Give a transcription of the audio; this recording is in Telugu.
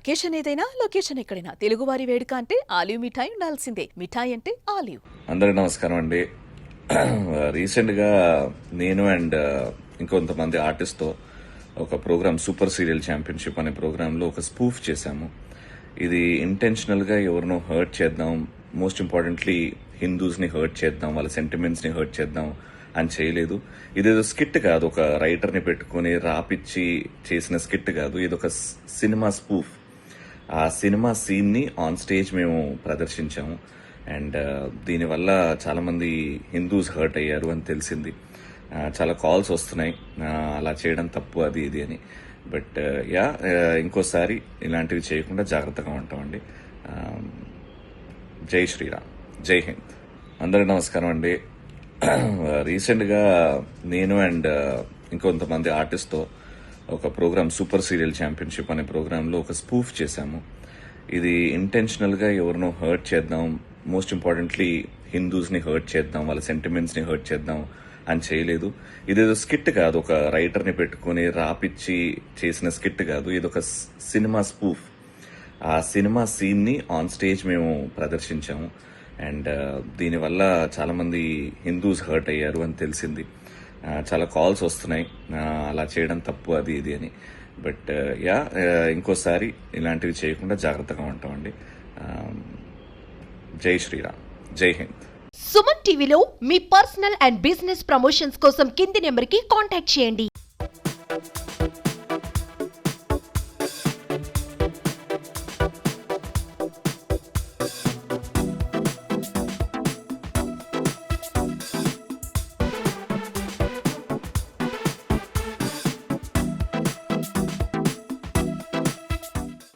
అకేషన్ ఏదైనా లొకేషన్ ఎక్కడైనా తెలుగువారి వేడుక అంటే ఆలివ్ మిఠాయి ఉండాల్సిందే. మిఠాయి అంటే ఆలివ్. అందరికి నమస్కారం అండి. రీసెంట్గా నేను అండ్ ఇంకొంతమంది ఆర్టిస్ట్తో ఒక ప్రోగ్రామ్ సూపర్ సీరియల్ ఛాంపియన్షిప్ అనే ప్రోగ్రాంలో ఒక స్పూఫ్ చేశాము. ఇది ఇంటెన్షనల్గా ఎవరినో హర్ట్ చేద్దాం, మోస్ట్ ఇంపార్టెంట్లీ హిందూస్ని హర్ట్ చేద్దాం, వాళ్ళ సెంటిమెంట్స్ని హర్ట్ చేద్దాం అని చేయలేదు. ఇదేదో స్కిట్ కాదు, ఒక రైటర్ని పెట్టుకుని రాపిచ్చి చేసిన స్కిట్ కాదు. ఇది ఒక సినిమా స్పూఫ్. ఆ సినిమా సీన్ని ఆన్ స్టేజ్ మేము ప్రదర్శించాము. అండ్ దీనివల్ల చాలామంది హిందూస్ హర్ట్ అయ్యారు అని తెలిసింది. చాలా కాల్స్ వస్తున్నాయి అలా చేయడం తప్పు అది ఇది అని. బట్ ఇంకోసారి ఇలాంటివి చేయకుండా జాగ్రత్తగా ఉంటామండి. జై శ్రీరామ్, జై హింద్. అందరికి నమస్కారం అండి. రీసెంట్గా నేను అండ్ ఇంకొంతమంది ఆర్టిస్ట్తో ఒక ప్రోగ్రామ్ సూపర్ సీరియల్ ఛాంపియన్షిప్ అనే ప్రోగ్రాంలో ఒక స్పూఫ్ చేశాము. ఇది ఇంటెన్షనల్గా ఎవరినో హర్ట్ చేద్దాం, మోస్ట్ ఇంపార్టెంట్లీ హిందూస్ని హర్ట్ చేద్దాం, వాళ్ళ సెంటిమెంట్స్ని హర్ట్ చేద్దాం అని చేయలేదు. ఇదేదో స్కిట్ కాదు, ఒక రైటర్ని పెట్టుకుని రాపిచ్చి చేసిన స్కిట్ కాదు. ఇది ఒక సినిమా స్పూఫ్. ఆ సినిమా సీన్ని ఆన్ స్టేజ్ మేము ప్రదర్శించాము. అండ్ దీనివల్ల చాలామంది హిందూస్ హర్ట్ అయ్యారు అని తెలిసింది. చాలా కాల్స్ వస్తున్నాయి అలా చేయడం తప్పు అది ఇది అని. బట్ ఇంకోసారి ఇలాంటివి చేయకుండా జాగ్రత్తగా ఉంటామండి. జై శ్రీరామ్, జై హింద్. సుమన్ టీవీలో మీ పర్సనల్ అండ్ బిజినెస్ ప్రమోషన్స్ కోసం కింది నెంబర్కి కాంటాక్ట్ చేయండి.